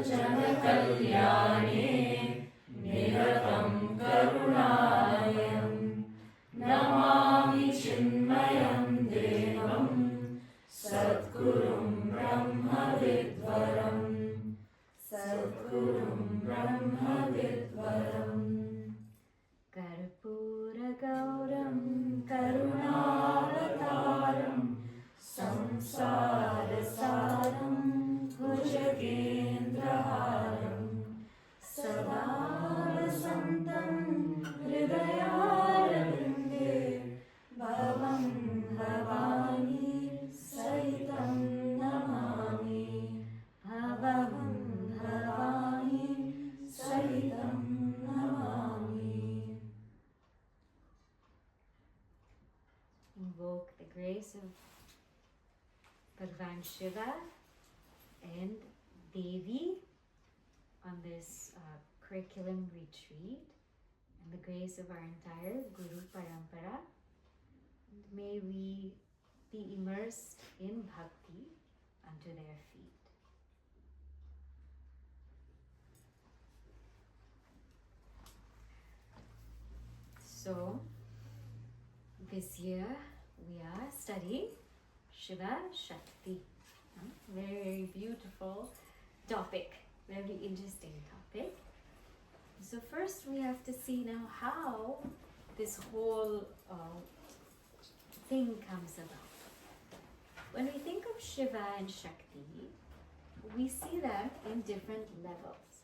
जनकल्याणे निरतं करुणालयं नमामि चिन्मयं देवं सद्गुरुं ब्रह्मविद्वरं सद्गुरुं ब्रह्मविद्वरम् कर्पूरगौरं करुणावतारं संसारसारं भुजगेन्द्रहारं सदा वसन्तं हृदयारविन्दे भवं भवानी सहितं नमामि भवं भवानी सहितं Namami. Invoke the grace of Bhagavan Shiva and Devi on this curriculum retreat, and the grace of our entire Guru Parampara. And may we be immersed in bhakti unto their feet. So, this year we are studying Shiva-Shakti. Very, very beautiful topic, very interesting topic. So first we have to see now how this whole thing comes about. When we think of Shiva and Shakti, we see them in different levels.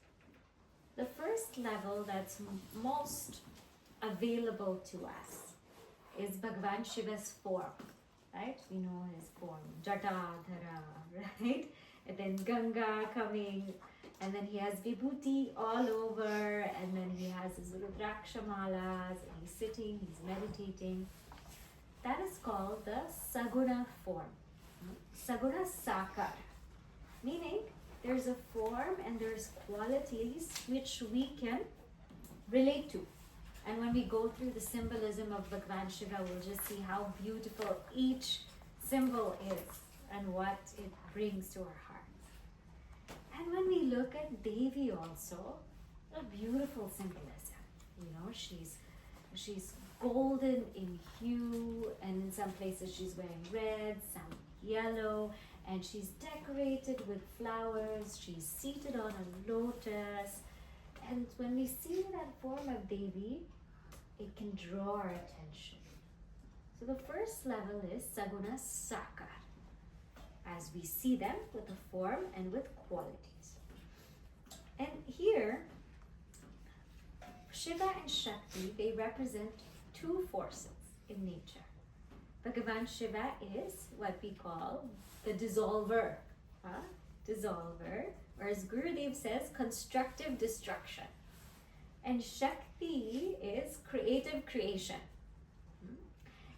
The first level that's most available to us is Bhagavan Shiva's form, right? We know his form, Jatadhara, right? And then Ganga coming, and then he has vibhuti all over, and then he has his Rudraksha malas, and he's sitting, he's meditating. That is called the saguna form, saguna sakar, meaning there's a form and there's qualities which we can relate to. And when we go through the symbolism of Bhagavan Shiva, we'll just see how beautiful each symbol is and what it brings to our hearts. And when we look at Devi also, a beautiful symbolism. You know, she's golden in hue, and in some places she's wearing red, some yellow, and she's decorated with flowers. She's seated on a lotus. And when we see that form of Devi, it can draw our attention. So the first level is saguna sakar, as we see them with a form and with qualities. And here, Shiva and Shakti, they represent two forces in nature. Bhagavan Shiva is what we call the dissolver, dissolver, whereas Gurudev says constructive destruction. And Shakti is creative creation.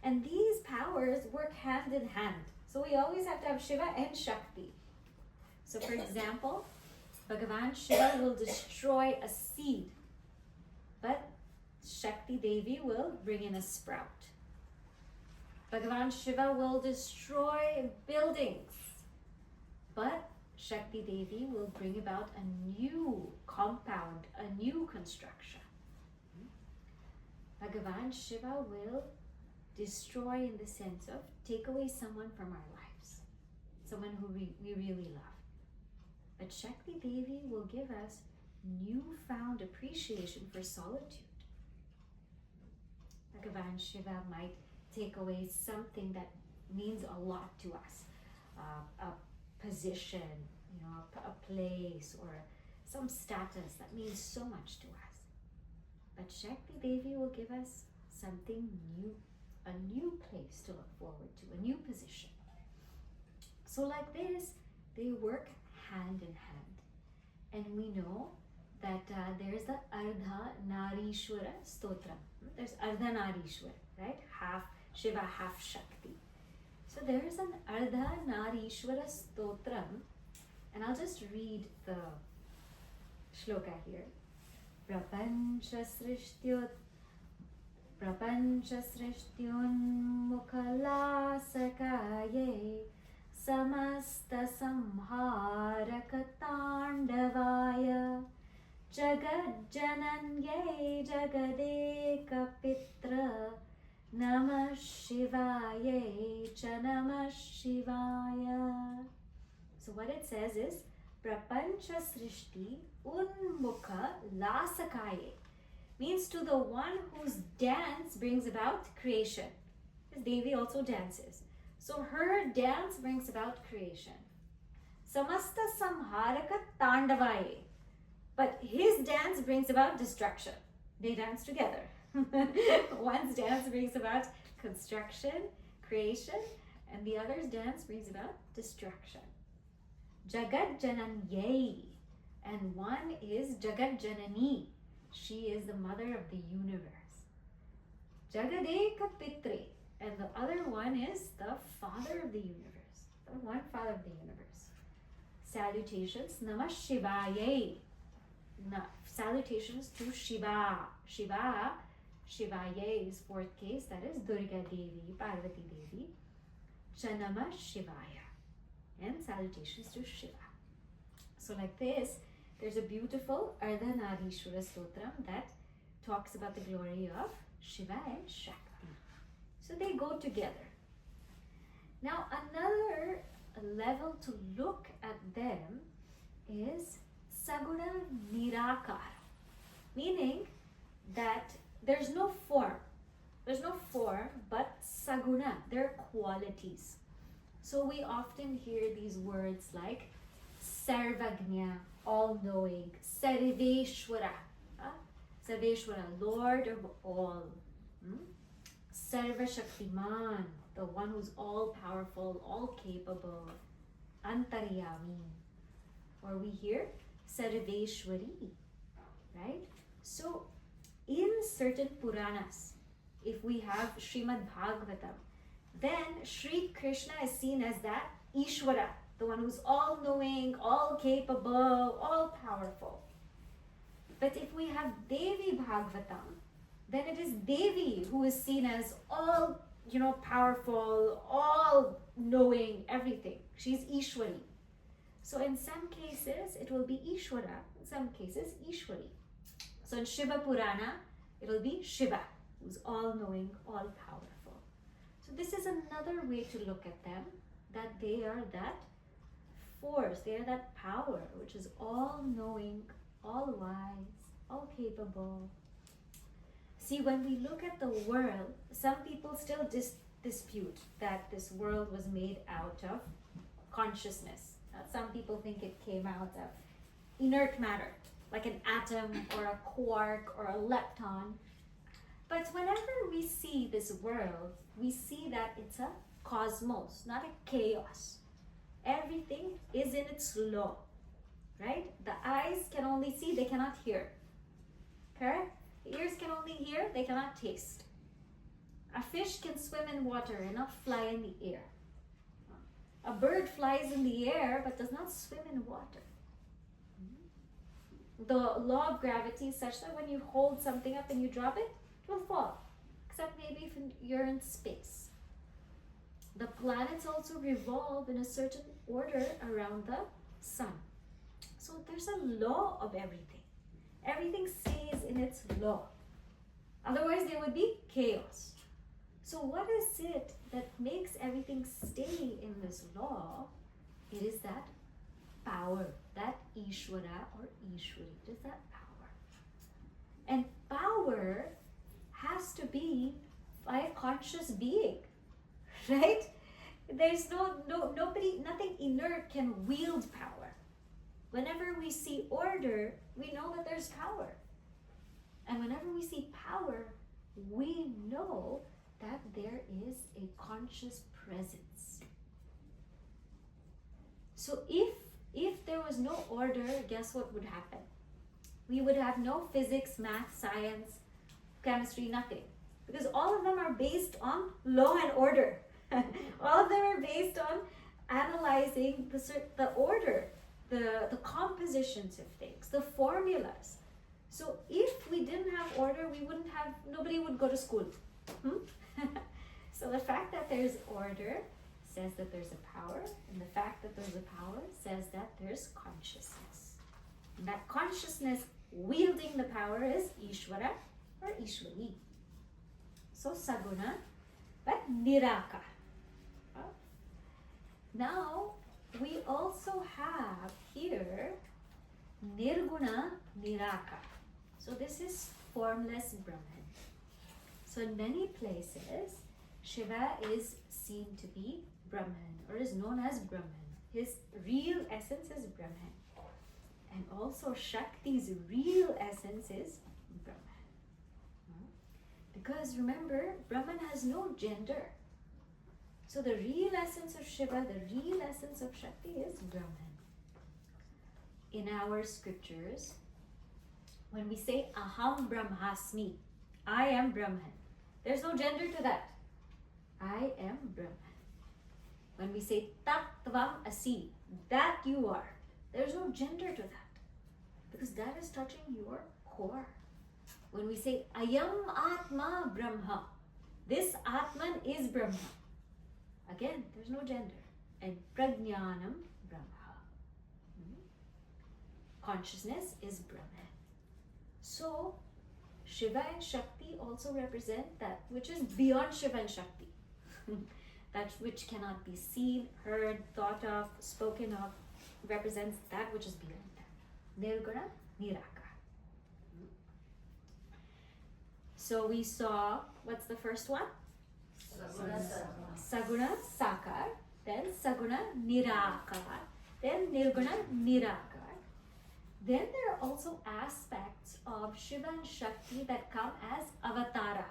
And these powers work hand in hand. So we always have to have Shiva and Shakti. So for example, Bhagavan Shiva will destroy a seed, but Shakti Devi will bring in a sprout. Bhagavan Shiva will destroy buildings, but Shakti Devi will bring about a new compound, a new construction. Bhagavan Shiva will destroy in the sense of take away someone from our lives, someone who we really love. But Shakti Devi will give us newfound appreciation for solitude. Bhagavan Shiva might take away something that means a lot to us, a position, you know, a place or some status that means so much to us. But Shakti Devi will give us something new, a new place to look forward to, a new position. So like this, they work hand in hand. And we know that there's the Ardha Narishwara Stotram. There's Ardha Narishwara, right? Half Shiva, half Shakti. So there is an Ardha Narishwara Stotram, and I'll just read the shloka here. Prapancha srishtyon mukhalasakaye Samasta-samharaka-tandavaya Jagadjananyai Jagadekapitra Namah Shivayai Cha Namah Shivaya. So what it says is Prapancha Srishti Unmukha Lasakaye, means to the one whose dance brings about creation. Because Devi also dances. So her dance brings about creation. Samasta Samharaka Tandavaye. But his dance brings about destruction. They dance together. One's dance brings about construction, creation, and the other's dance brings about destruction. Jagat Jananyai, and one is Jagat Janani. She is the mother of the universe. Jagadeka Pitre, and the other one is the father of the universe. The one father of the universe. Salutations, Namah Shivayai. Salutations to Shiva. Shivaya is fourth case, that is Durga Devi, Parvati Devi. Chanama Shivaya. And salutations to Shiva. So like this, there's a beautiful Ardhanarishwara Stotram that talks about the glory of Shiva and Shakti. So they go together. Now another level to look at them is saguna nirakara, meaning that there's no form, but saguna, they're qualities. So we often hear these words like Sarvagnya, all-knowing, Sarveshwara, Sarveshwara, Lord of all, Sarva-Shaktiman, the one who's all-powerful, all-capable, Antaryami. Or we hear Sarveshwari, right? So in certain Puranas, if we have Srimad Bhagavatam, then Sri Krishna is seen as that Ishvara, the one who's all-knowing, all-capable, all-powerful. But if we have Devi Bhagavatam, then it is Devi who is seen as all, powerful, all-knowing, everything. She's Ishwari. So in some cases, it will be Ishvara, in some cases, Ishwari. So in Shiva Purana, it will be Shiva, who's all-knowing, all-powerful. So this is another way to look at them, that they are that force, they are that power, which is all-knowing, all-wise, all-capable. See, when we look at the world, some people still dispute that this world was made out of consciousness. Some people think it came out of inert matter, like an atom or a quark or a lepton. But whenever we see this world, we see that it's a cosmos, not a chaos. Everything is in its law, right? The eyes can only see, they cannot hear. Correct? The ears can only hear, they cannot taste. A fish can swim in water and not fly in the air. A bird flies in the air but does not swim in water. The law of gravity is such that when you hold something up and you drop it, it will fall. Except maybe if you're in space. The planets also revolve in a certain order around the sun. So there's a law of everything. Everything stays in its law. Otherwise there would be chaos. So what is it that makes everything stay in this law? It is that power, that Ishvara or Ishwari. It is that power. And power has to be by a conscious being, right? There's nothing inert can wield power. Whenever we see order, we know that there's power. And whenever we see power, we know that there is a conscious presence. So if there was no order, guess what would happen? We would have no physics, math, science, chemistry, nothing. Because all of them are based on law and order. All of them are based on analyzing the order, the compositions of things, the formulas. So if we didn't have order, nobody would go to school. So the fact that there's order says that there's a power, and the fact that there's a power says that there's consciousness. And that consciousness wielding the power is Ishvara or Ishwari. So saguna, but niraka. Now we also have here nirguna, niraka. So this is formless Brahman. So in many places, Shiva is seen to be Brahman or is known as Brahman. His real essence is Brahman. And also Shakti's real essence is Brahman. Because remember, Brahman has no gender. So the real essence of Shiva, the real essence of Shakti is Brahman. In our scriptures, when we say Aham Brahmasmi, I am Brahman, there's no gender to that. I am Brahman. When we say Tattvam Asi, that you are, there's no gender to that. Because that is touching your core. When we say Ayam Atma Brahma, this Atman is Brahma. Again, there's no gender. And Prajnanam Brahma. Consciousness is Brahman. So, Shiva and Shakti also represent that which is beyond Shiva and Shakti. That which cannot be seen, heard, thought of, spoken of, represents that which is beyond that. Nirguna, niraka. So we saw, what's the first one? Saguna, sakar, then saguna, nirakar, then nirguna, nirakar. Then there are also aspects of Shiva and Shakti that come as avatara.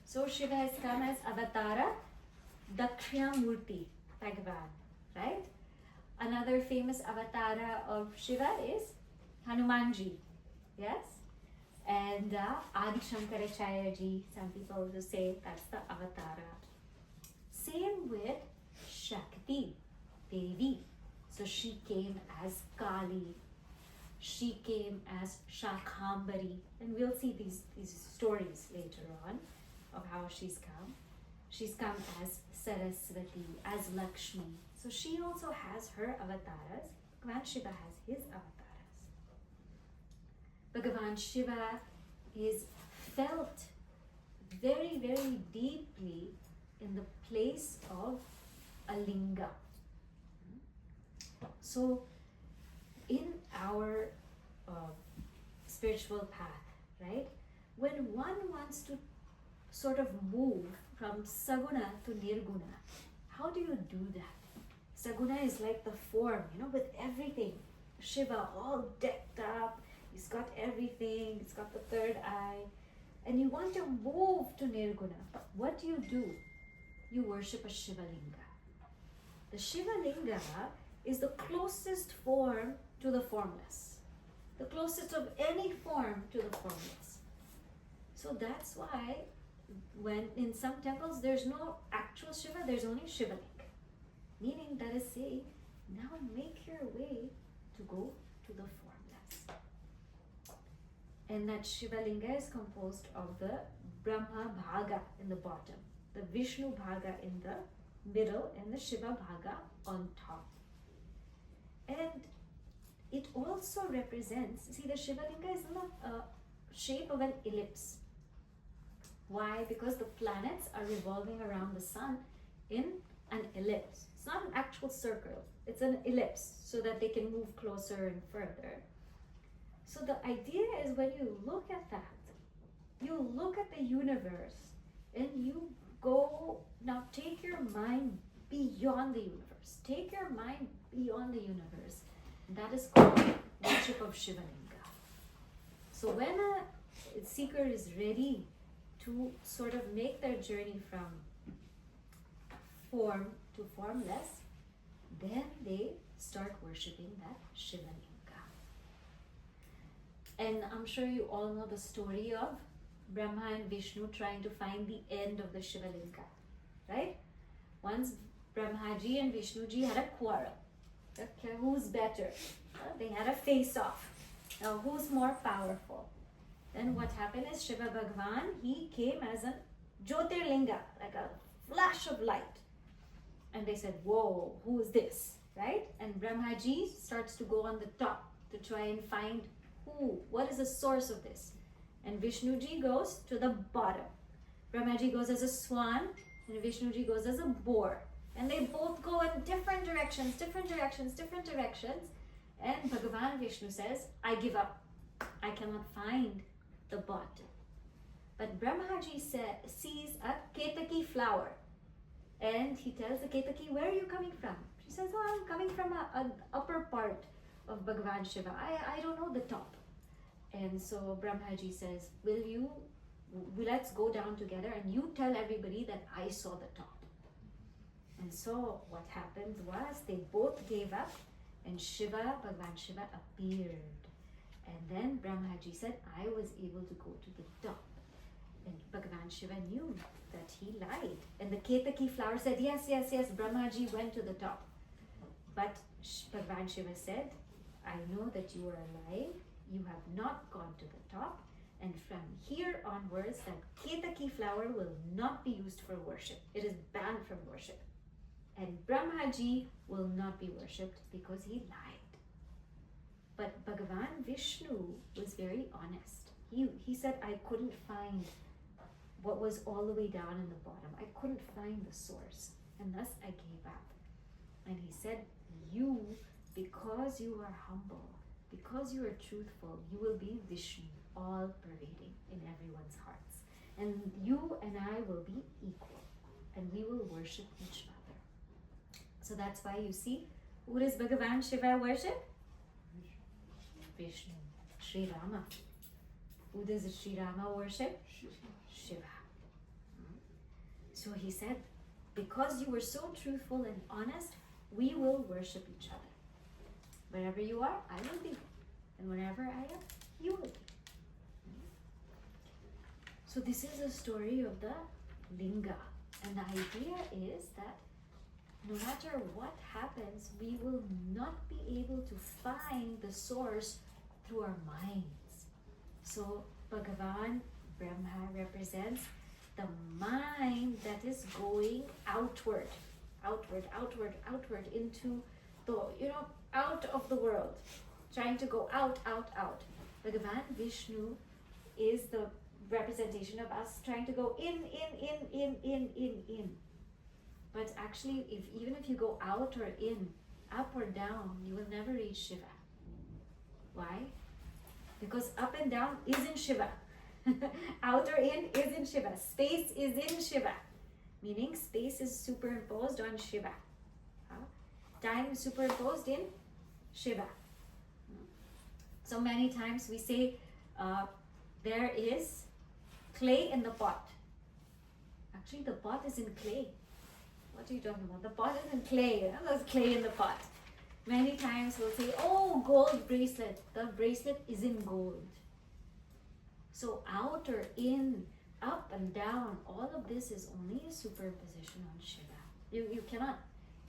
So Shiva has come as avatara, Dakshina Murti, Bhagavan, right? Another famous avatara of Shiva is Hanumanji, yes? And Adi Shankaracharya-ji, some people also say that's the avatara. Same with Shakti, Devi. So she came as Kali, she came as Shakhambari, and we'll see these stories later on of how she's come. She's come as Saraswati, as Lakshmi. So she also has her avatars. Bhagavan Shiva has his avatars. Bhagavan Shiva is felt very, very deeply in the place of a linga. So in our spiritual path, right, when one wants to sort of move from saguna to nirguna, how do you do that? Saguna is like the form, with everything. Shiva all decked up, he's got everything, he's got the third eye, and you want to move to nirguna. What do? You worship a Shiva linga. The Shiva linga is the closest form to the formless, the closest of any form to the formless. So that's why when in some temples there's no actual Shiva, there's only Shiva linga. Meaning that is saying, now make your way to go to the formless. And that Shiva linga is composed of the Brahma Bhaga in the bottom, the Vishnu Bhaga in the middle, and the Shiva Bhaga on top. And it also represents, see, the Shiva linga is in the shape of an ellipse. Why? Because the planets are revolving around the sun in an ellipse. It's not an actual circle, it's an ellipse so that they can move closer and further. So the idea is when you look at that, you look at the universe and you go, now take your mind beyond the universe. Take your mind beyond the universe. And that is called worship of Shiva linga. So when a seeker is ready to sort of make their journey from form to formless, then they start worshipping that Shiva linga. And I'm sure you all know the story of Brahma and Vishnu trying to find the end of the Shiva linga, right? Once Brahmaji and Vishnuji had a quarrel. Okay, who's better? They had a face-off. Now, who's more powerful? Then what happened is Shiva Bhagavan, he came as a Jyotirlinga, like a flash of light. And they said, whoa, who is this? Right? And Brahmaji starts to go on the top to try and find what is the source of this. And Vishnuji goes to the bottom. Brahmaji goes as a swan and Vishnuji goes as a boar. And they both go in different directions. And Bhagavan Vishnu says, I give up. I cannot find the bottom. But Brahmaji sees a ketaki flower. And he tells the ketaki, where are you coming from? She says, oh, I'm coming from an upper part of Bhagavan Shiva. I don't know the top. And so Brahmaji says, let's go down together and you tell everybody that I saw the top. And so what happened was they both gave up and Bhagavan Shiva appeared. And then Brahmaji said, I was able to go to the top. And Bhagavan Shiva knew that he lied. And the ketaki flower said, yes, Brahmaji went to the top. But Bhagavan Shiva said, I know that you are lying. You have not gone to the top. And from here onwards, that ketaki flower will not be used for worship. It is banned from worship. And Brahmaji will not be worshipped because he lied. But Bhagavan Vishnu was very honest. He said, I couldn't find what was all the way down in the bottom. I couldn't find the source. And thus I gave up. And he said, because you are humble, because you are truthful, you will be Vishnu, all pervading in everyone's hearts. And you and I will be equal. And we will worship each other. So that's why you see, who does Bhagavan Shiva worship? Vishnu. Sri Rama. Who does Sri Rama worship? Shiva. So he said, because you were so truthful and honest, we will worship each other. Wherever you are, I will be. And wherever I am, you will be. So this is a story of the linga. And the idea is that no matter what happens, we will not be able to find the source through our minds. So Bhagavan Brahma represents the mind that is going outward into the, out of the world, trying to go out. Bhagavan Vishnu is the representation of us trying to go in. But actually, even if you go out or in, up or down, you will never reach Shiva. Why? Because up and down is in Shiva. Out or in is in Shiva. Space is in Shiva. Meaning space is superimposed on Shiva. Time is superimposed in Shiva. So many times we say there is clay in the pot. Actually, the pot is in clay. What are you talking about? The pot is in clay. There's clay in the pot. Many times we'll say, oh, gold bracelet. The bracelet is in gold. So out or in, up and down, all of this is only a superimposition on Shiva. You cannot,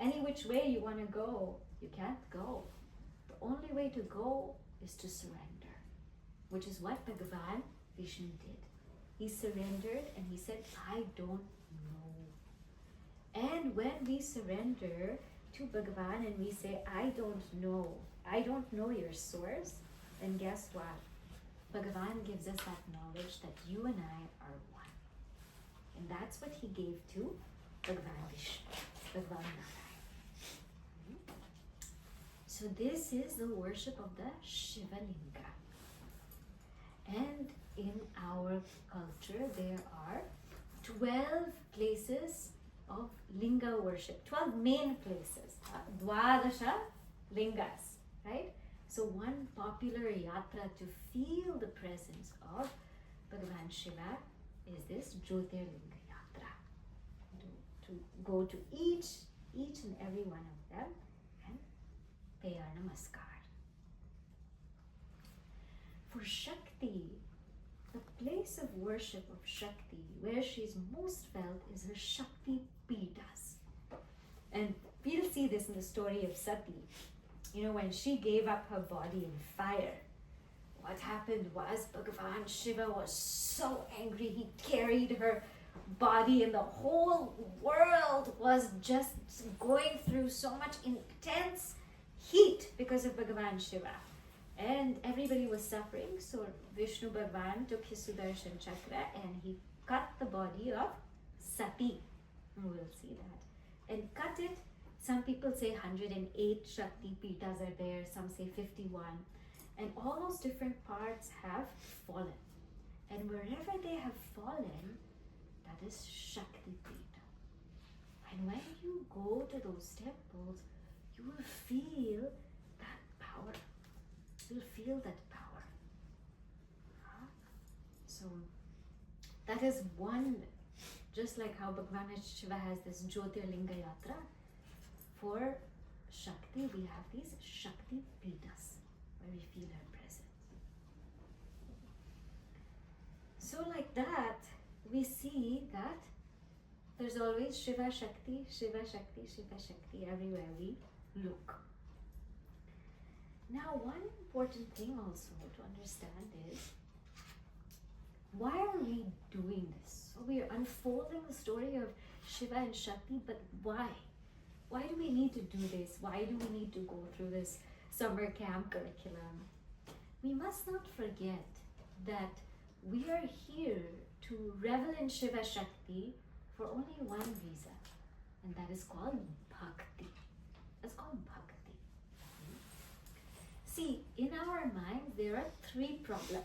any which way you want to go, you can't go. The only way to go is to surrender, which is what Bhagavan Vishnu did. He surrendered and he said, I don't know. And when we surrender to Bhagavan and we say, I don't know your source, then guess what? Bhagavan gives us that knowledge that you and I are one. And that's what he gave to Bhagavan Vishnu, Bhagavan Narayan. So this is the worship of the Shiva Linga. And in our culture, there are 12 places of linga worship, 12 main places, Dwadasha lingas, right? So one popular yatra to feel the presence of Bhagavan Shiva is this Jyotirlinga yatra. To go to each and every one of them and pay our namaskar. For Shakti, the place of worship of Shakti, where she is most felt, is her Shakti Pitas. And we'll see this in the story of Sati. When she gave up her body in fire, what happened was Bhagavan Shiva was so angry. He carried her body and the whole world was just going through so much intense heat because of Bhagavan Shiva. And everybody was suffering. So Vishnu Bhagavan took his Sudarshan Chakra and he cut the body of Sati. We'll see that. And cut it. Some people say 108 Shakti Pitas are there. Some say 51. And all those different parts have fallen. And wherever they have fallen, that is Shakti Pita. And when you go to those temples, you will feel that power. You'll feel that power. So that is one, just like how Bhagavan Shiva has this Jyotirlinga Yatra. For Shakti, we have these Shakti Pitas, where we feel her presence. So like that, we see that there's always Shiva-Shakti, Shiva-Shakti, Shiva-Shakti everywhere we look. Now, one important thing also to understand is, why are we doing this? So we are unfolding the story of Shiva and Shakti, but why? Why do we need to do this? Why do we need to go through this summer camp curriculum? We must not forget that we are here to revel in Shiva-Shakti for only one reason, and that is called Bhakti. It's called Bhakti. See, in our mind, there are three problems.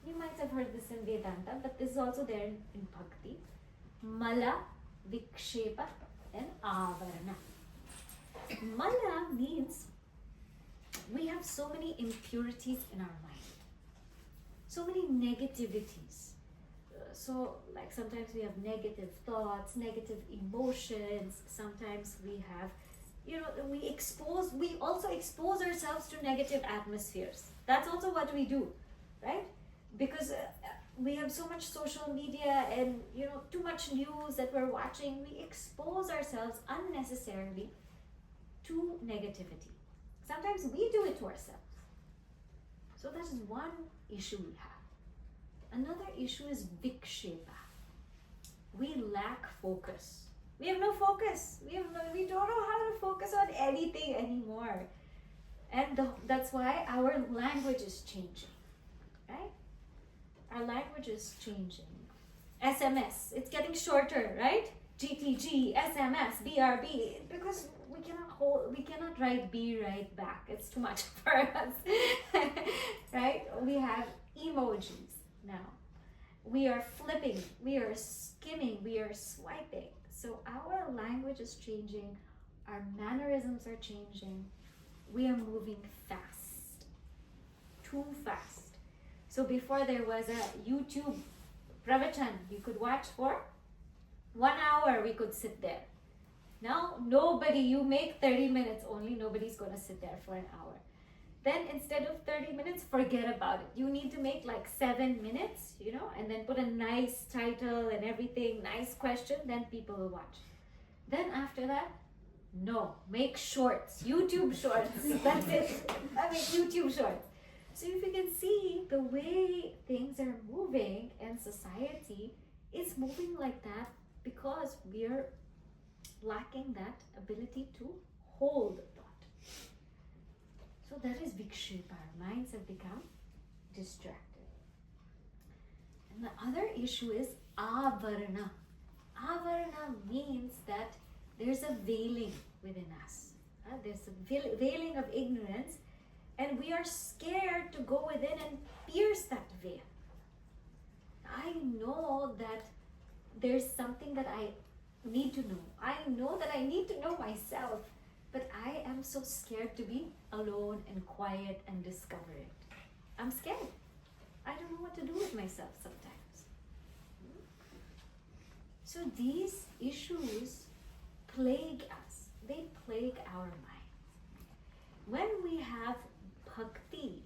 You might have heard this in Vedanta, but this is also there in Bhakti. Mala, Vikshepa, and Avarana. Mala means we have so many impurities in our mind, so many negativities. So, like sometimes we have negative thoughts, negative emotions. Sometimes we have, we also expose ourselves to negative atmospheres. That's also what we do, right? Because we have so much social media and, too much news that we're watching. We expose ourselves unnecessarily to negativity. Sometimes we do it to ourselves. So that is one issue we have. Another issue is vikshepa. We lack focus. We have no focus. We don't know how to focus on anything anymore. And that's why our language is changing, right? Our language is changing. SMS, it's getting shorter, right? GTG, SMS, BRB, because we cannot write B right back. It's too much for us, right? We have emojis now. We are flipping, we are skimming, we are swiping. So our language is changing, our mannerisms are changing. We are moving fast, too fast. So before there was a YouTube pravachan you could watch for 1 hour, we could sit there. Now you make 30 minutes only, nobody's gonna sit there for an hour. Then instead of 30 minutes, forget about it. You need to make like 7 minutes, and then put a nice title and everything, nice question, then people will watch. Then after that, no, make shorts, YouTube shorts, that's it. I mean, YouTube shorts. So if you can see the way things are moving and society is moving like that because we are lacking that ability to hold thought. So that is vikshepa. Our minds have become distracted. And the other issue is avarana. Avarana means that there's a veiling within us. There's a veiling of ignorance, and we are scared to go within and pierce that veil. I know that there's something that I need to know. I know that I need to know myself, but I am so scared to be alone and quiet and discover it. I'm scared. I don't know what to do with myself sometimes. So these issues plague us. They plague our minds. When we have bhakti,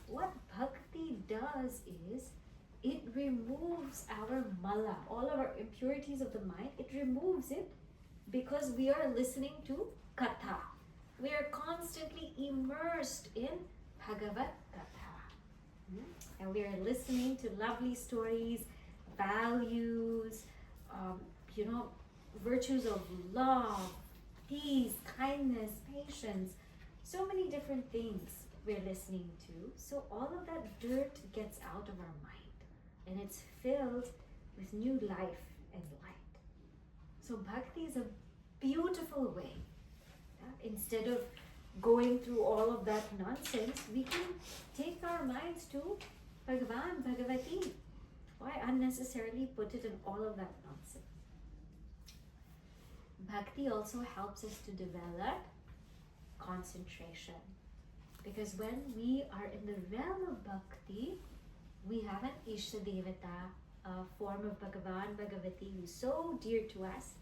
what bhakti does is it removes our mala, all of our impurities of the mind. It removes it because we are listening to katha. We are constantly immersed in Bhagavat Katha. And we are listening to lovely stories, values, virtues of love, peace, kindness, patience, so many different things we're listening to. So all of that dirt gets out of our mind and it's filled with new life and light. So bhakti is a beautiful way. Instead of going through all of that nonsense, we can take our minds to Bhagavan, Bhagavati. Why unnecessarily put it in all of that nonsense? Bhakti also helps us to develop concentration. Because when we are in the realm of bhakti, we have an iṣṭa-devatā, a form of Bhagavan, Bhagavati, who is so dear to us.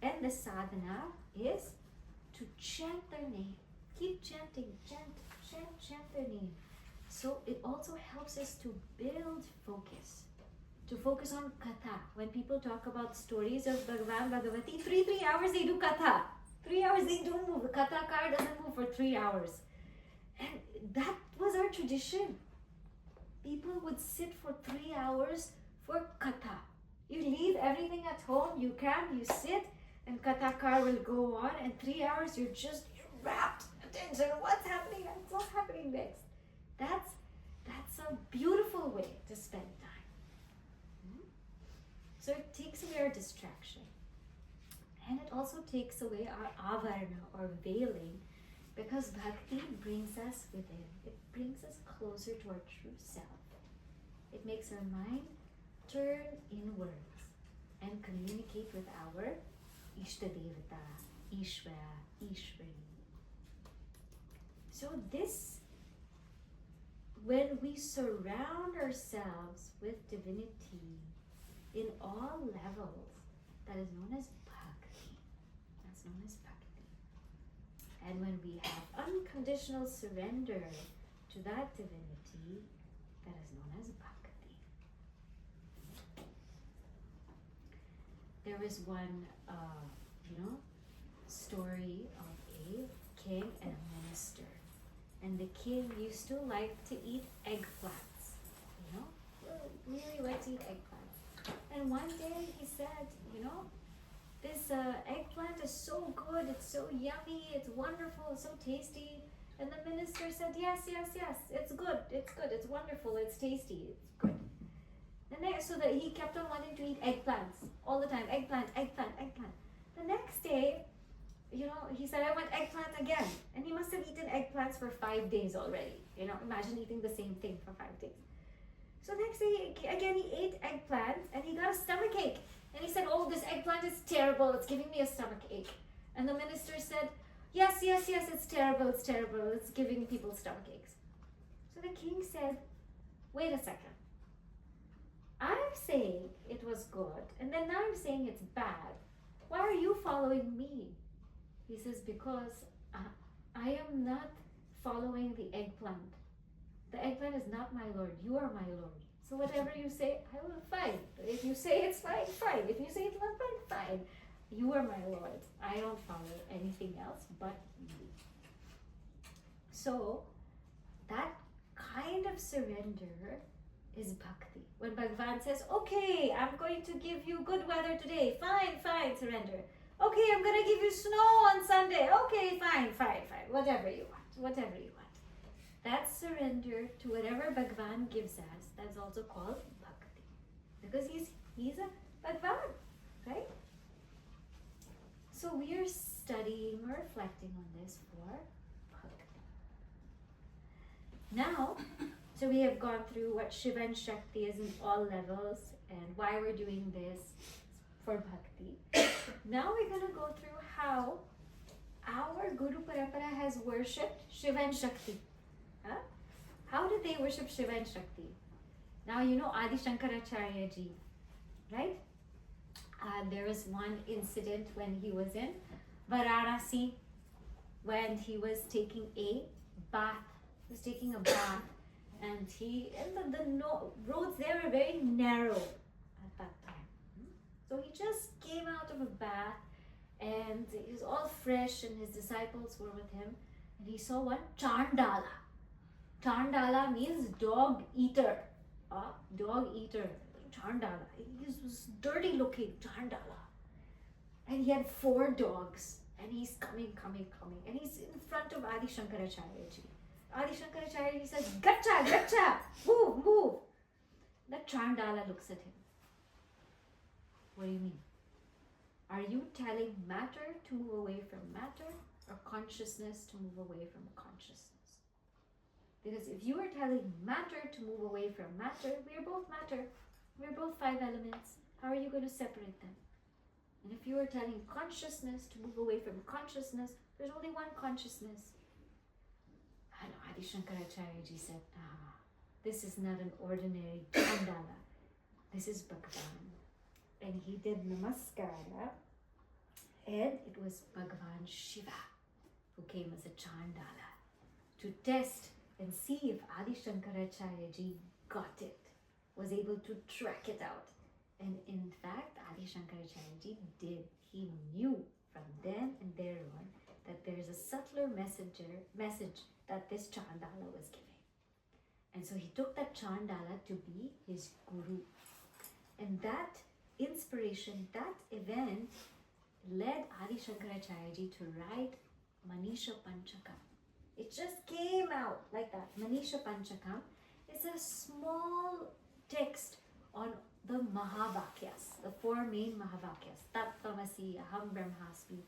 And the sadhana is to chant their name. Keep chanting, chant their name. So it also helps us to build focus. To focus on katha. When people talk about stories of Bhagavan, Bhagavati, 3 hours they do katha. 3 hours they don't move. The katha car doesn't move for 3 hours. And that was our tradition. People would sit for 3 hours for katha. You leave everything at home, you sit, and katha car will go on, and 3 hours you're rapt attention. What's happening next? What's happening next? That's a beautiful way to spend time. So it takes away our distraction. And it also takes away our avarana or veiling, because bhakti brings us within. It brings us closer to our true self. It makes our mind turn inwards and communicate with our iṣṭa-devatās, Ishvara, Ishvari. So this, when we surround ourselves with divinity in all levels, that is known as bhakti. That's known as bhakti. And when we have unconditional surrender to that divinity, that is known as bhakti. There was one, story of a king and a minister. And the king used to like to eat eggplants. Really liked to eat eggplants. And one day he said, this eggplant is so good, it's so yummy, it's wonderful, it's so tasty. And the minister said, yes, it's good, it's wonderful, it's tasty, it's good. So that he kept on wanting to eat eggplants all the time, eggplant. The next day, he said, I want eggplant again. And he must have eaten eggplants for 5 days already. Imagine eating the same thing for 5 days. So next day, again, he ate eggplant and he got a stomach ache. And he said, oh, this eggplant is terrible. It's giving me a stomach ache. And the minister said, yes, it's terrible. It's giving people stomach aches. So the king said, wait a second. I'm saying it was good, and then now I'm saying it's bad. Why are you following me? He says, because I am not following the eggplant. The eggplant is not my Lord. You are my Lord. So whatever you say, I will fine. If you say it's fine, fine. If you say it's not fine, fine. You are my Lord. I don't follow anything else but you. So that kind of surrender is bhakti. When Bhagavan says, okay, I'm going to give you good weather today. Fine, surrender. Okay, I'm going to give you snow on Sunday. Okay, fine. Whatever you want. That surrender to whatever Bhagavan gives us, that's also called bhakti. Because he's a Bhagavan, right? So we are studying or reflecting on this for bhakti. Now, so we have gone through what Shiva and Shakti is in all levels and why we're doing this for bhakti. Now we're going to go through how our Guru Parampara has worshipped Shiva and Shakti. How did they worship Shiva and Shakti? Now Adi Shankaracharya ji, right? There was one incident when he was in Varanasi, when he was taking a bath. And the roads there were very narrow at that time. So he just came out of a bath and he was all fresh and his disciples were with him. And he saw one Chandala. Chandala means dog eater. Dog eater. Chandala. He was dirty looking Chandala. he had 4 dogs, and he's coming, and he's in front of Adi Shankaracharya ji. Adi Shankaracharya ji says, "Gacha, gacha, move." The Chandala looks at him. What do you mean? Are you telling matter to move away from matter, or consciousness to move away from consciousness? Because if you are telling matter to move away from matter, we are both matter. We are both 5 elements. How are you going to separate them? And if you are telling consciousness to move away from consciousness, there's only one consciousness. And Adi Shankaracharya ji said, this is not an ordinary Chandala. This is Bhagavan. And he did namaskara, and it was Bhagavan Shiva who came as a Chandala to test and see if Adi Shankaracharya ji got it, was able to track it out. And in fact, Adi Shankaracharya ji did. He knew from then and there on that there is a subtler message that this Chandala was giving. And so he took that Chandala to be his guru. And that inspiration, that event led Adi Shankaracharya ji to write Manisha Panchakam. It just came out like that. Manisha Panchakam is a small text on the Mahavakyas, the 4 main Mahavakyas. Tat Tvamasi, Aham Brahmasmi,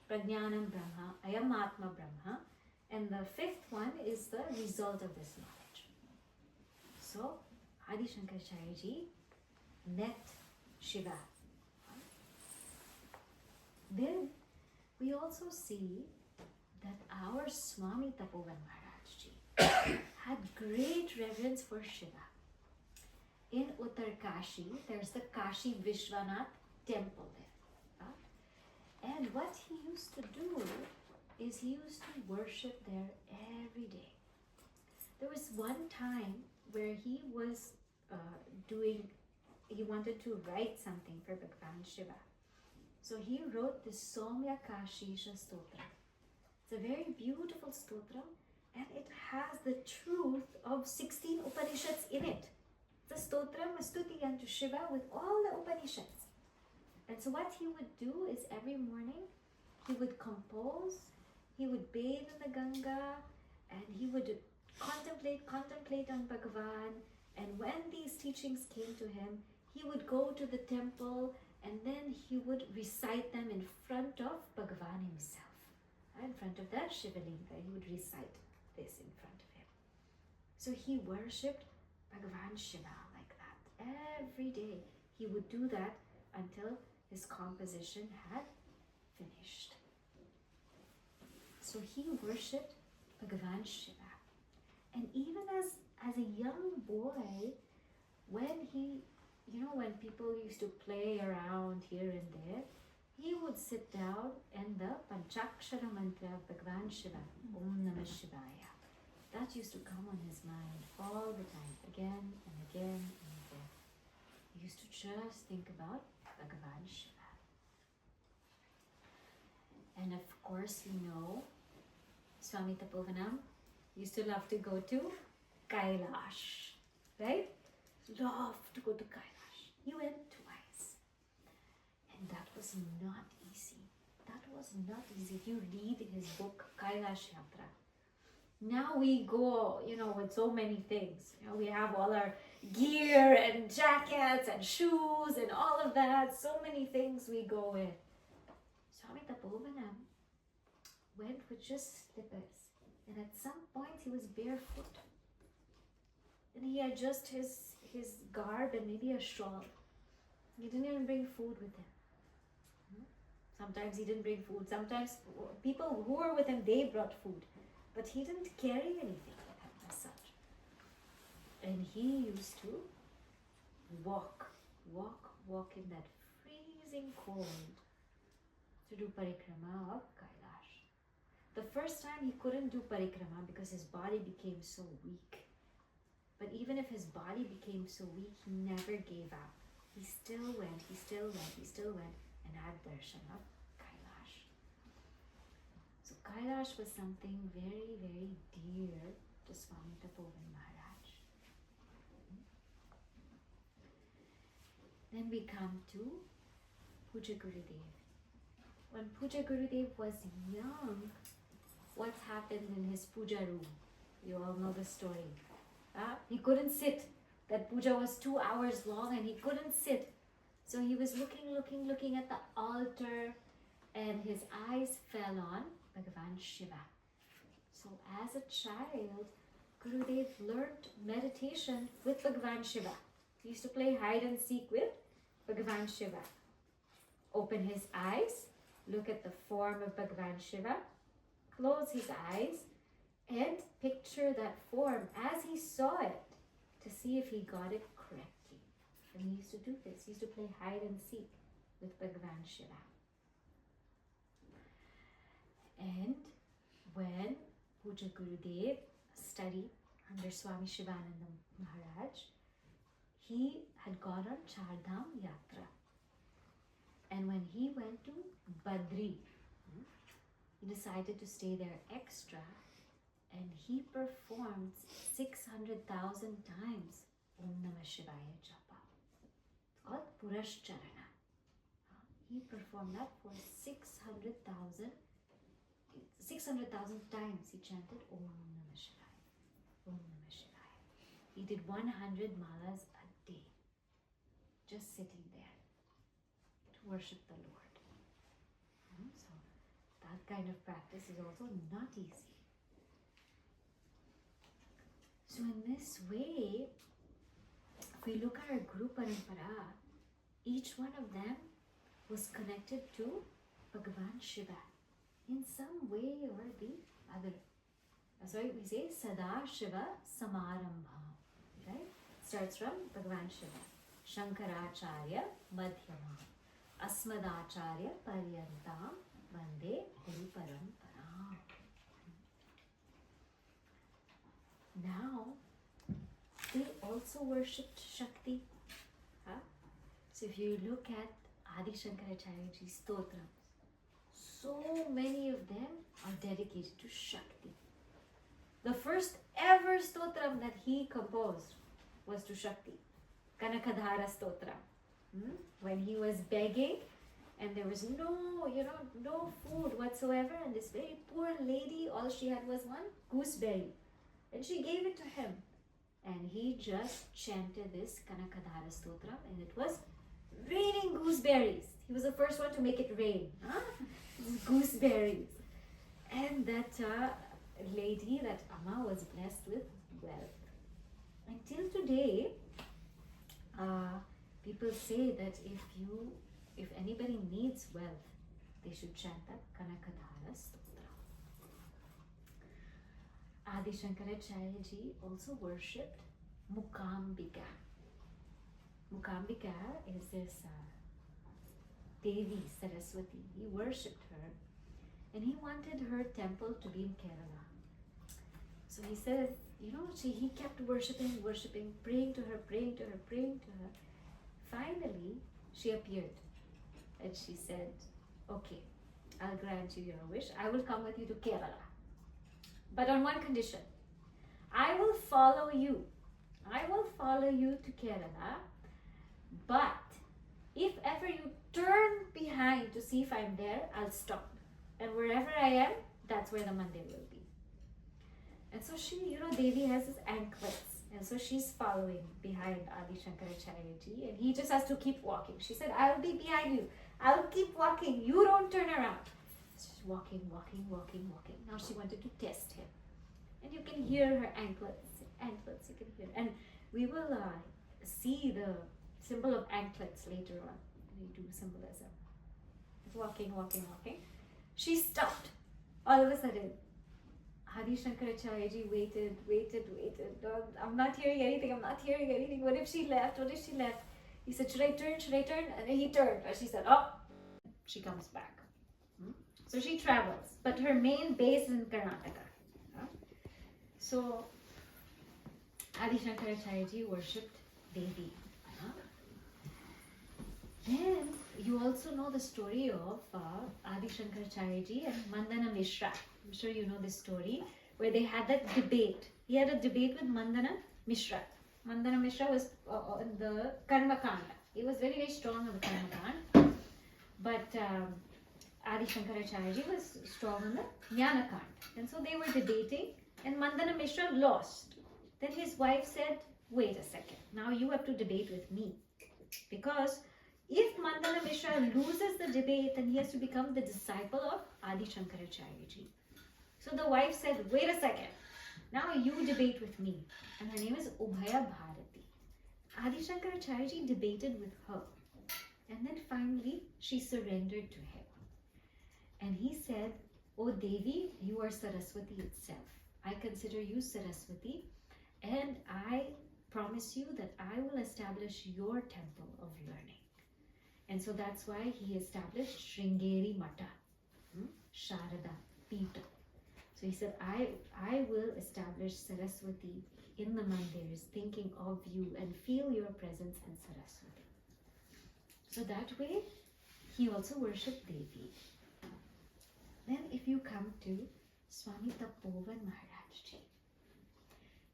Prajnanam Brahma, Ayam Atma Brahma. And the 5th one is the result of this knowledge. So, Adi Shankaracharya ji met Shiva. Then we also see that our Swami Tapovan Maharaj ji had great reverence for Shiva. In Uttar Kashi, there's the Kashi Vishwanath temple there. And what he used to do is he used to worship there every day. There was one time where he was he wanted to write something for Bhagavan Shiva. So he wrote the Somya Kashisha Stotra. It's a very beautiful stotra, and it has the truth of 16 Upanishads in it. The stotra Mastuti unto Shiva with all the Upanishads. And so what he would do is every morning he would compose, he would bathe in the Ganga, and he would contemplate on Bhagavan. And when these teachings came to him, he would go to the temple and then he would recite them in front of Bhagavan himself. In front of that Shivalinga, he would recite this in front of him. So he worshipped Bhagavan Shiva like that. Every day he would do that until his composition had finished. So he worshipped Bhagavan Shiva. And even as a young boy, when when people used to play around here and there, he would sit down and the Panchakshara mantra of Bhagavan Shiva, Om Namah Shivaya, that used to come on his mind all the time, again and again and again. He used to just think about Bhagavan Shiva. And of course, Swami Tapovanam used to love to go to Kailash, right? Loved to go to Kailash. He went twice. And that was not easy. That was not easy. If you read his book, Kailash Yatra, now we go, with so many things. We have all our gear and jackets and shoes and all of that. So many things we go with. Swami Tapovanam went with just slippers. And at some point he was barefoot. And he had just his garb and maybe a shawl. He didn't even bring food with him. Sometimes he didn't bring food. Sometimes people who were with him, they brought food. But he didn't carry anything with him as such. And he used to walk in that freezing cold to do parikrama of Kailash. The first time he couldn't do parikrama because his body became so weak. But even if his body became so weak, he never gave up. He still went and had darshan of Kailash. So Kailash was something very, very dear to Swami Tapovan Maharaj. Then we come to Puja Gurudev. when Puja Gurudev was young, what happened in his puja room? You all know the story. He couldn't sit. That puja was 2 hours long and he couldn't sit. So he was looking at the altar, and his eyes fell on Bhagavan Shiva. So as a child, Gurudev learnt meditation with Bhagavan Shiva. He used to play hide and seek with Bhagavan Shiva. Open his eyes, look at the form of Bhagavan Shiva, close his eyes, and picture that form as he saw it to see if he got it correctly. And he used to do this. He used to play hide and seek with Bhagavan Shiva. And when Puja Gurudev studied under Swami Shivananda Maharaj, he had gone on Chardham Yatra. And when he went to Badri, he decided to stay there extra, and he performed 600,000 times Om Namah Shivaya Japa. It's called Purashcharana. He performed that for 600,000 times. He chanted Om Namah Shivaya, Om Namah Shivaya. He did 100 malas a day, just sitting there to worship the Lord. So that kind of practice is also not easy. So in this way, if we look at our Guru Parampara, each one of them was connected to Bhagavan Shiva in some way or the other. That's why we say Sada Shiva Samarambha. Right? Starts from Bhagavan Shiva. Shankaracharya Madhyama. Asmadacharya Paryantam Vande Guru Parampara. Now, they also worshipped Shakti. So if you look at Adi Shankaracharyaji's stotrams, so many of them are dedicated to Shakti. The first ever stotram that he composed was to Shakti, Kanakadhara stotram. When he was begging and there was no food whatsoever, and this very poor lady, all she had was one gooseberry, and she gave it to him, and he just chanted this Kanakadhara stotram, and it was raining gooseberries. He was the first one to make it rain. Gooseberries. And that lady, that Amma, was blessed with wealth. Until today, people say that if anybody needs wealth, they should chant that Kanakadhara stotra. Adi Shankaracharyaji also worshipped Mukambika. Mukambika is this Devi, Saraswati. He worshipped her, and he wanted her temple to be in Kerala. So he said, he kept worshipping, praying to her. Finally, she appeared, and she said, okay, I'll grant you your wish. I will come with you to Kerala, but on one condition. I will follow you to Kerala, but if ever you turn behind to see if I'm there, I'll stop. And wherever I am, that's where the mandir will be. And so she, Devi has his anklets. And so she's following behind Adi Shankaracharyaji, and he just has to keep walking. She said, I'll be behind you. I'll keep walking. You don't turn around. So she's walking. Now she wanted to test him. And you can hear her anklets, you can hear. And we will see the symbol of anklets later on when we do symbolism. Walking. She stopped. All of a sudden, Adi Shankaracharyaji waited. No, I'm not hearing anything. What if she left? He said, should I turn? And then he turned. And she said, oh, she comes back. So she travels. But her main base is in Karnataka. So Adi Shankaracharyaji worshipped Devi. Then you also know the story of Adi Shankaracharyaji and Mandana Mishra. I'm sure you know this story, where they had that debate. He had a debate with Mandana Mishra. Mandana Mishra was in the Karma Kanda. He was very, very strong on the Karma Kanda. But Adi Adi Shankaracharya was strong on the Jnana Kant. And so they were debating, and Mandana Mishra lost. Then his wife said, wait a second, now you have to debate with me. Because if Mandana Mishra loses the debate, then he has to become the disciple of Adi Shankaracharya ji. So the wife said, wait a second, now you debate with me. And her name is Ubhaya Bharati. Adi Shankaracharya ji debated with her. And then finally, she surrendered to him. And he said, oh Devi, you are Saraswati itself. I consider you Saraswati. And I promise you that I will establish your temple of learning. And so that's why he established Sringeri Mata, Sharada, Pita. So he said, I will establish Saraswati in the mandirs, thinking of you and feel your presence in Saraswati. So that way, he also worshipped Devi. Then if you come to Swami Tapovan Maharaj Ji.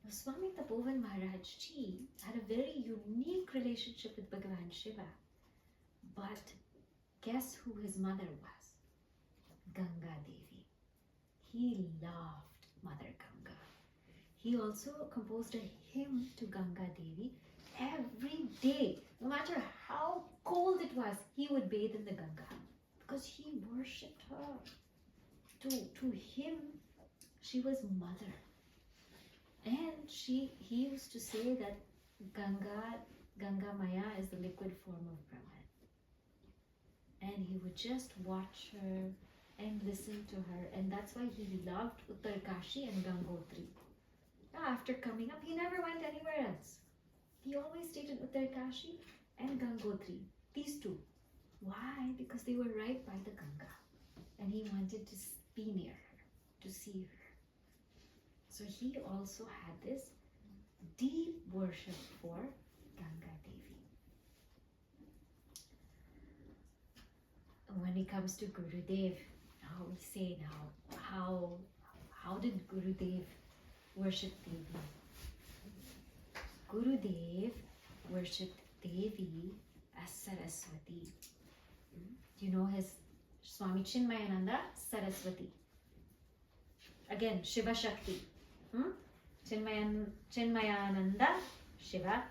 Now Swami Tapovan Maharaj Ji had a very unique relationship with Bhagavan Shiva. But guess who his mother was? Ganga Devi. He loved Mother Ganga. He also composed a hymn to Ganga Devi every day. No matter how cold it was, he would bathe in the Ganga because he worshipped her. To him, she was mother. And he used to say that Ganga Maya is the liquid form of Brahman. And he would just watch her and listen to her. And that's why he loved Uttarkashi and Gangotri. After coming up, he never went anywhere else. He always stayed in Uttarkashi and Gangotri. These two. Why? Because they were right by the Ganga. And he wanted to be near her, to see her. So he also had this deep worship for Ganga Devi. When it comes to Gurudev, now we say now, how did Gurudev worship Devi? Gurudev worshipped Devi as Saraswati. Do you know his Swami Chinmayananda Saraswati? Again, Shiva-Shakti. Chinmayananda, Shiva,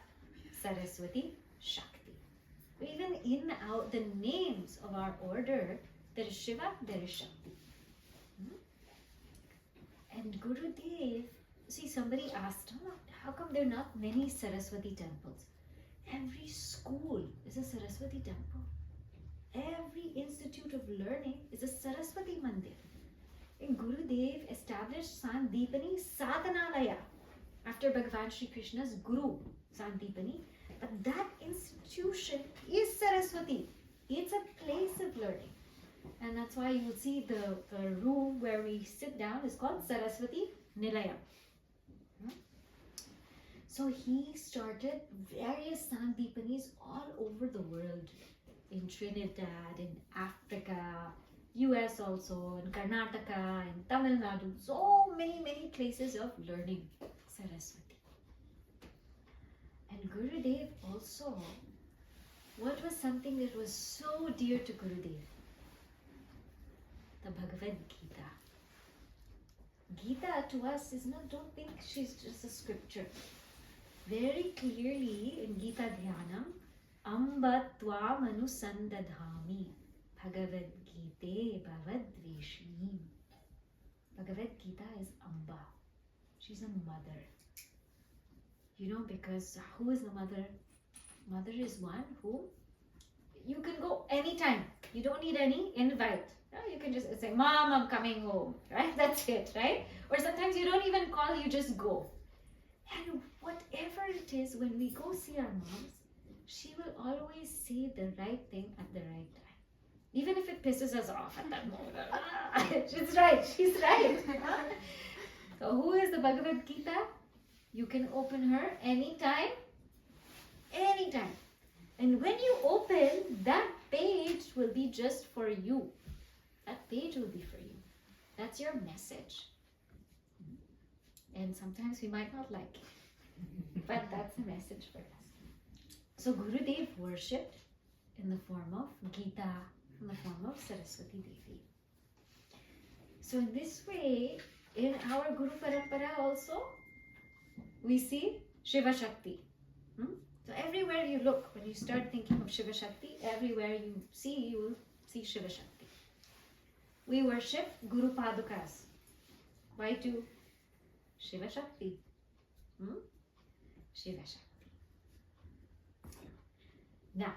Saraswati, Shakti. Even in the names of our order, there is Shiva, there is Shakti. And Gurudev, see, somebody asked, how come there are not many Saraswati temples? Every school is a Saraswati temple. Every institute of learning is a Saraswati mandir. And Gurudev established Sandipani Sadhanalaya after Bhagavan Shri Krishna's Guru, Sandipani. But that institution is Saraswati. It's a place of learning. And that's why you will see the room where we sit down is called Saraswati Nilaya. So he started various Sandipanis all over the world. In Trinidad, in Africa, US also, in Karnataka, in Tamil Nadu. So many places of learning Saraswati. And Gurudev also, what was something that was so dear to Gurudev? The Bhagavad Gita. Gita to us is not, don't think she's just a scripture. Very clearly in Gita Dhyanam, Amba Tvam Anusandadhami Bhagavad Gita Bhavadveshini. Bhagavad Gita is Amba. She's a mother. You know, because who is the mother? Mother is one who you can go anytime. You don't need any invite. You can just say, Mom, I'm coming home. Right? That's it, right? Or sometimes you don't even call, you just go. And whatever it is, when we go see our moms, she will always say the right thing at the right time. Even if it pisses us off at that moment. She's right. She's right. So who is the Bhagavad Gita? You can open her anytime. Anytime. And when you open, that page will be just for you. That page will be for you. That's your message. And sometimes we might not like it. But that's a message for us. So Gurudev worshipped in the form of Gita in the form of Saraswati Devi. So in this way, in our Guru Parampara also, we see Shiva-Shakti. So everywhere you look, when you start thinking of Shiva-Shakti, everywhere you will see Shiva-Shakti. We worship Guru Padukas. Why to Shiva-Shakti? Shiva-Shakti. Now,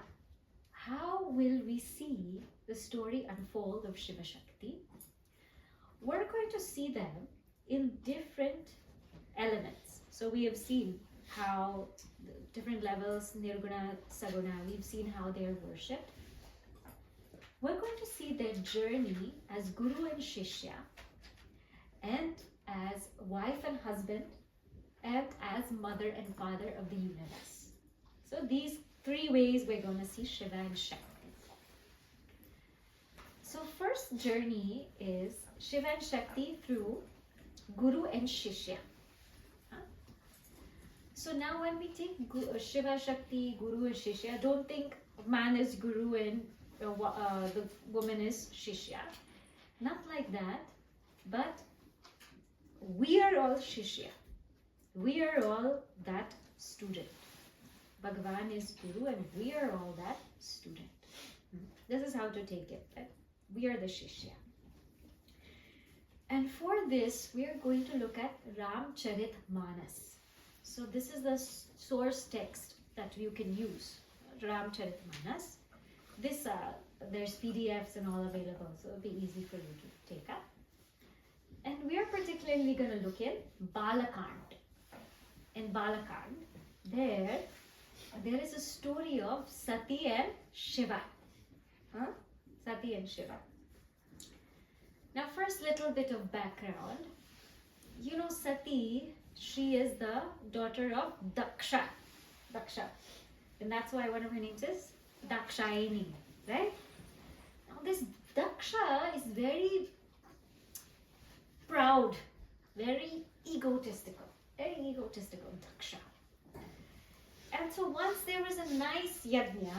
how will we see the story unfold of Shiva-Shakti? We're going to see them in different elements. So we have seen how the different levels, nirguna, saguna, we've seen how they are worshipped. We're going to see their journey as Guru and Shishya, and as wife and husband, and as mother and father of the universe. So these three ways we're going to see Shiva and Shakti. So first journey is Shiva and Shakti through Guru and Shishya. So now when we take Shiva, Shakti, Guru and Shishya, don't think man is Guru and the woman is Shishya. Not like that, but we are all Shishya. We are all that student. Bhagavan is Guru and we are all that student. This is how to take it. Right? We are the Shishya. And for this, we are going to look at Ramcharitmanas. So this is the source text that you can use, Ramcharitmanas. This, there's PDFs and all available, so it'll be easy for you to take up. And we are particularly going to look in Balakand. In Balakand, there is a story of Sati and Shiva. Sati and Shiva. Now first, little bit of background. You know Sati, she is the daughter of Daksha. And that's why one of her names is Dakshayani, right? Now this Daksha is very proud, very egotistical, Daksha. And so once there was a nice yajna,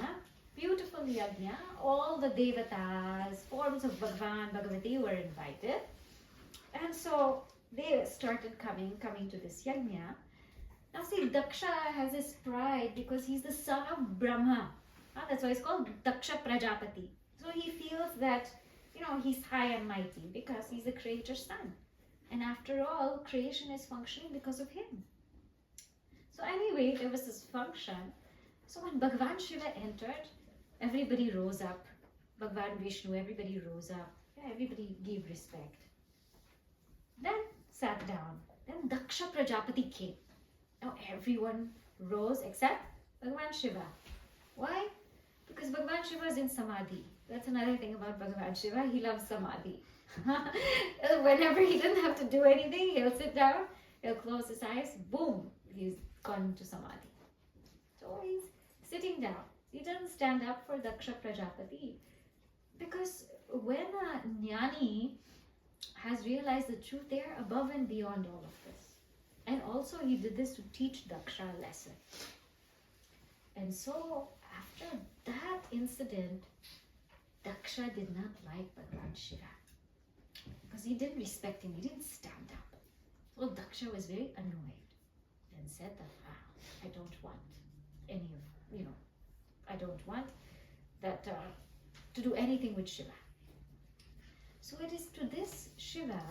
beautiful yajna, all the devatās, forms of Bhagavan, Bhagavati were invited. And so they started coming to this yajna. Now see, Daksha has his pride because he's the son of Brahma. That's why he's called Daksha Prajapati. So he feels that, he's high and mighty because he's the creator's son. And after all, creation is functioning because of him. So anyway, there was this function. So when Bhagavan Shiva entered, everybody rose up. Bhagavan Vishnu, everybody rose up. Everybody gave respect. Then sat down. Then Daksha Prajapati came. Now everyone rose except Bhagavan Shiva. Why? Because Bhagavan Shiva is in Samadhi. That's another thing about Bhagavan Shiva. He loves Samadhi. Whenever he doesn't have to do anything, he'll sit down, he'll close his eyes, boom, he's gone to Samadhi. So he's sitting down. He doesn't stand up for Daksha Prajapati. Because when a jnani has realized the truth, they are above and beyond all of this. And also he did this to teach Daksha a lesson. And so after that incident, Daksha did not like Bhagavan Shiva. Because he didn't respect him, he didn't stand up. So Daksha was very annoyed and said that, I don't want any of, I don't want that to do anything with Shiva. So it is to this Shiva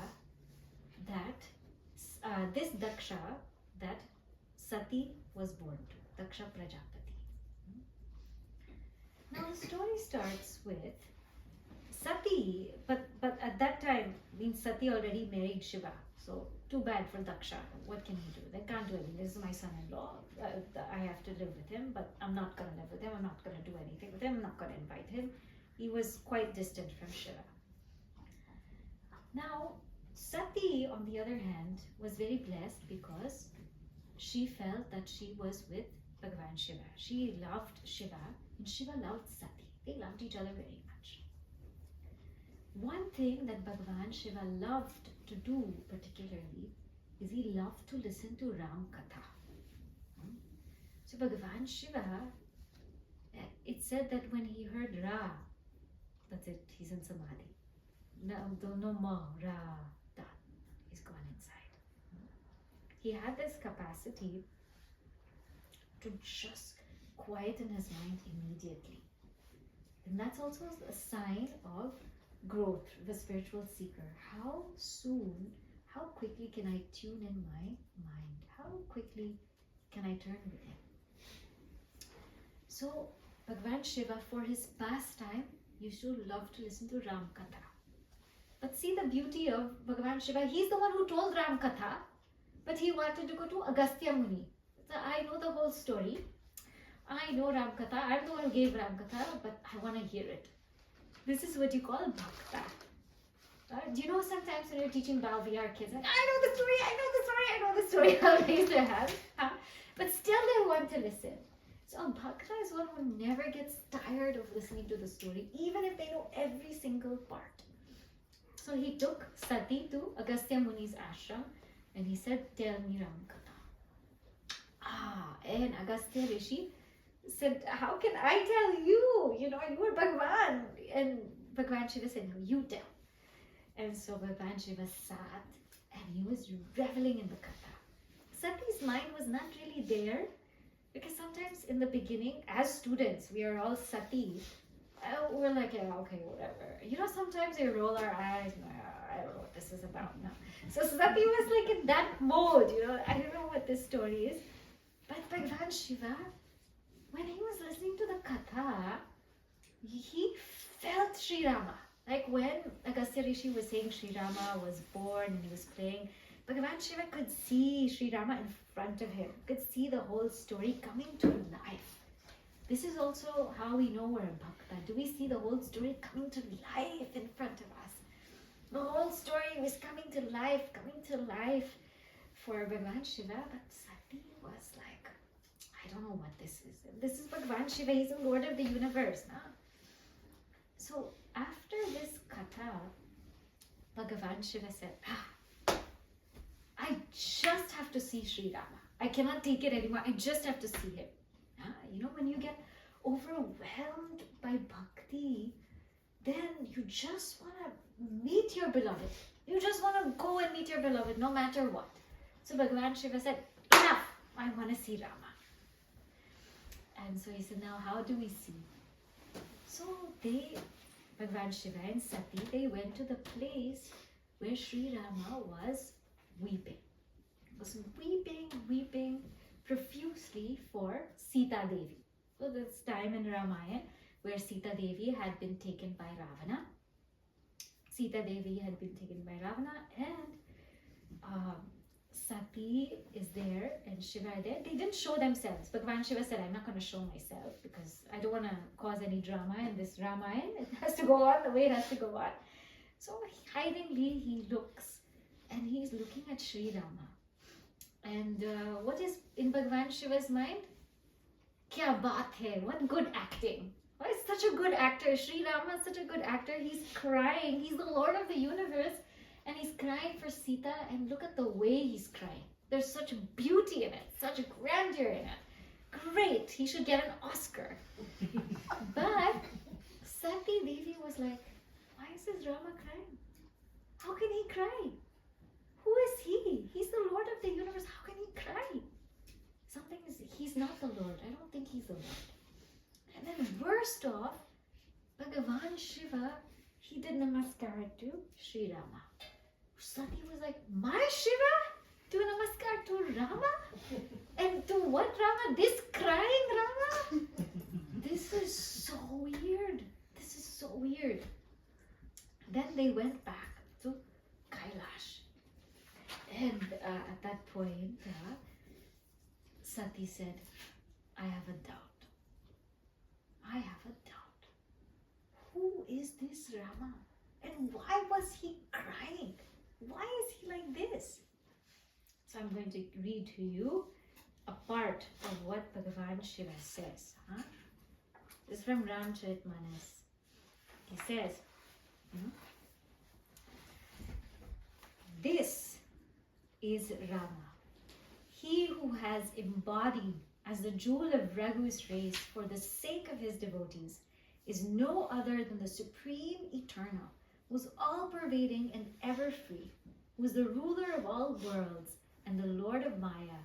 that, this Daksha, that Sati was born to, Daksha Prajapati. Now the story starts with Sati, but at that time, Sati already married Shiva. So too bad for Daksha. What can he do? They can't do anything. This is my son-in-law. I have to live with him, but I'm not going to live with him. I'm not going to do anything with him. I'm not going to invite him. He was quite distant from Shiva. Now, Sati, on the other hand, was very blessed because she felt that she was with Bhagavan Shiva. She loved Shiva and Shiva loved Sati. They loved each other very much. One thing that Bhagavan Shiva loved to do particularly is he loved to listen to Ram Katha. So Bhagavan Shiva, it said that when he heard Ra, That's it. He's in samadhi. No more. Ra. Done. He's gone inside. He had this capacity to just quieten his mind immediately. And that's also a sign of growth, the spiritual seeker. How soon, how quickly can I tune in my mind? How quickly can I turn within? So, Bhagavan Shiva, for his pastime, used to love to listen to Ram Katha. But see the beauty of Bhagavan Shiva, he's the one who told Ram Katha, but he wanted to go to Agastya Muni. So I know the whole story. I know Ram Katha, I'm the one who gave Ram Katha, but I want to hear it. This is what you call bhakta. Do you know sometimes when you're teaching Bal Vihar kids, like, I know the story, I know the story, I know the story, I'll raise their hands. But still they want to listen. So a bhakta is one who never gets tired of listening to the story, even if they know every single part. So he took Sati to Agastya Muni's ashram and he said, tell me Ram Katha. And Agastya Rishi said, how can I tell you? You are Bhagavan. And Bhagavan Shiva said, no, you tell. And so Bhagavan Shiva sat and he was reveling in the katha. Sati's mind was not really there because sometimes in the beginning, as students, we are all Sati. We're like, yeah, okay, whatever. Sometimes we roll our eyes. I don't know what this is about now. So Sati was like in that mode, I don't know what this story is. But Bhagavan Shiva, when he was listening to the katha, he felt Sri Rama. Like when Agastya Rishi was saying Sri Rama was born and he was playing, Bhagavan Shiva could see Sri Rama in front of him, could see the whole story coming to life. This is also how we know we're a bhakta. Do we see the whole story coming to life in front of us? The whole story was coming to life for Bhagavan Shiva, but Sati was like, I don't know what this is. This is Bhagavan Shiva, he's the Lord of the universe. So after this katha, Bhagavan Shiva said, I just have to see Sri Rama. I cannot take it anymore. I just have to see him. When you get overwhelmed by bhakti, then you just want to meet your beloved. You just want to go and meet your beloved no matter what. So Bhagavan Shiva said, enough, I want to see Rama. And so he said, now how do we see? So Bhagavan Shiva and Sati, they went to the place where Sri Rama was weeping. Was weeping profusely for Sita Devi. So this time in Ramayana where Sita Devi had been taken by Ravana. Sita Devi had been taken by Ravana and Sati is there and Shiva are there. They didn't show themselves. Bhagavan Shiva said, I'm not going to show myself because I don't want to cause any drama in this Ramayana. It has to go on the way it has to go on. So hidingly he looks and he's looking at Sri Rama. And what is in Bhagavan Shiva's mind? Kya baat hai? What good acting. Why is such a good actor? Sri Rama is such a good actor. He's crying. He's the Lord of the universe. And he's crying for Sita. And look at the way he's crying. There's such beauty in it. Such grandeur in it. Great. He should get an Oscar. But Sati Devi was like, why is this Rama crying? How can he cry? Who is he? He's the Lord of the universe. How can he cry? He's not the Lord. I don't think he's the Lord. And then worst off, Bhagavan Shiva, he did namaskar to Sri Rama. Sati was like, my Shiva? Do namaskar to Rama? And to what Rama? This crying Rama? This is so weird. This is so weird. Then they went back to Kailash. And at that point, Sati said, I have a doubt. I have a doubt. Who is this Rama? And why was he crying? Why is he like this? So I'm going to read to you a part of what Bhagavan Shiva says. This is from Ramcharitmanas. He says, this is Rama, he who has embodied as the jewel of Raghu's race for the sake of his devotees, is no other than the Supreme Eternal, who is all-pervading and ever-free, who is the ruler of all worlds and the Lord of Maya,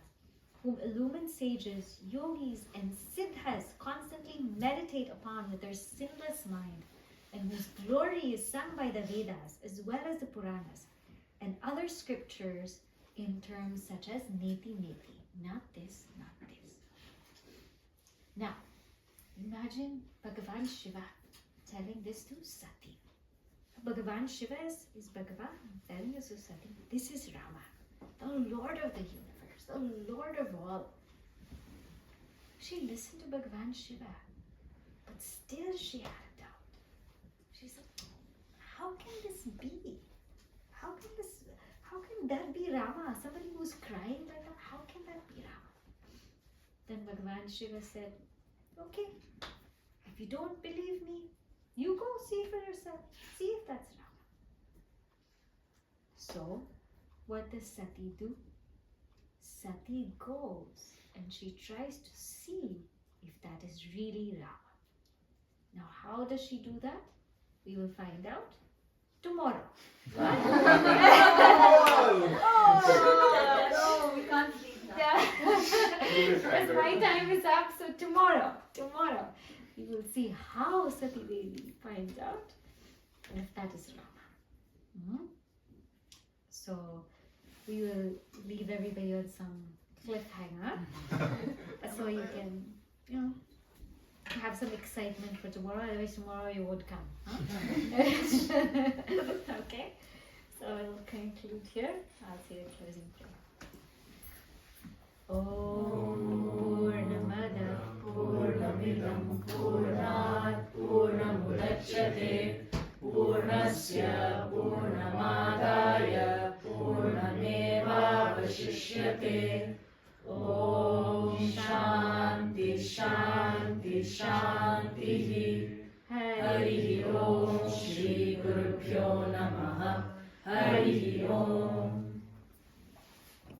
whom illumined sages, yogis, and siddhas constantly meditate upon with their sinless mind, and whose glory is sung by the Vedas as well as the Puranas and other scriptures in terms such as neti neti, not this, not this. Now, imagine Bhagavan Shiva telling this to Sati. Bhagavan Shiva is Bhagavan telling this to Sati. This is Rama, the Lord of the universe, the Lord of all. She listened to Bhagavan Shiva, but still she had a doubt. She said, how can this be? How can that be Rama? Somebody who's crying like that, how can that be Rama? Then Bhagavan Shiva said, okay, if you don't believe me, you go see for yourself. See if that's Rama. So, what does Sati do? Sati goes and she tries to see if that is really Rama. Now, how does she do that? We will find out tomorrow. No, we can't leave now. Because my time is up, so tomorrow, we will see how Sati Devi finds out if that is Rama. So we will leave everybody on some cliffhanger, so you can, have some excitement for tomorrow. Otherwise, tomorrow you won't come. Huh? Okay. So I'll conclude here. I'll say the closing prayer. Om Purnamada Purnamidam Purnat Purnamudachyate Purnasya Purnamadaya Purnameva Vashishyate. Om Shanti Shanti Shanti. Hari Om Shri Gurubhyo Namaha. Hari Om.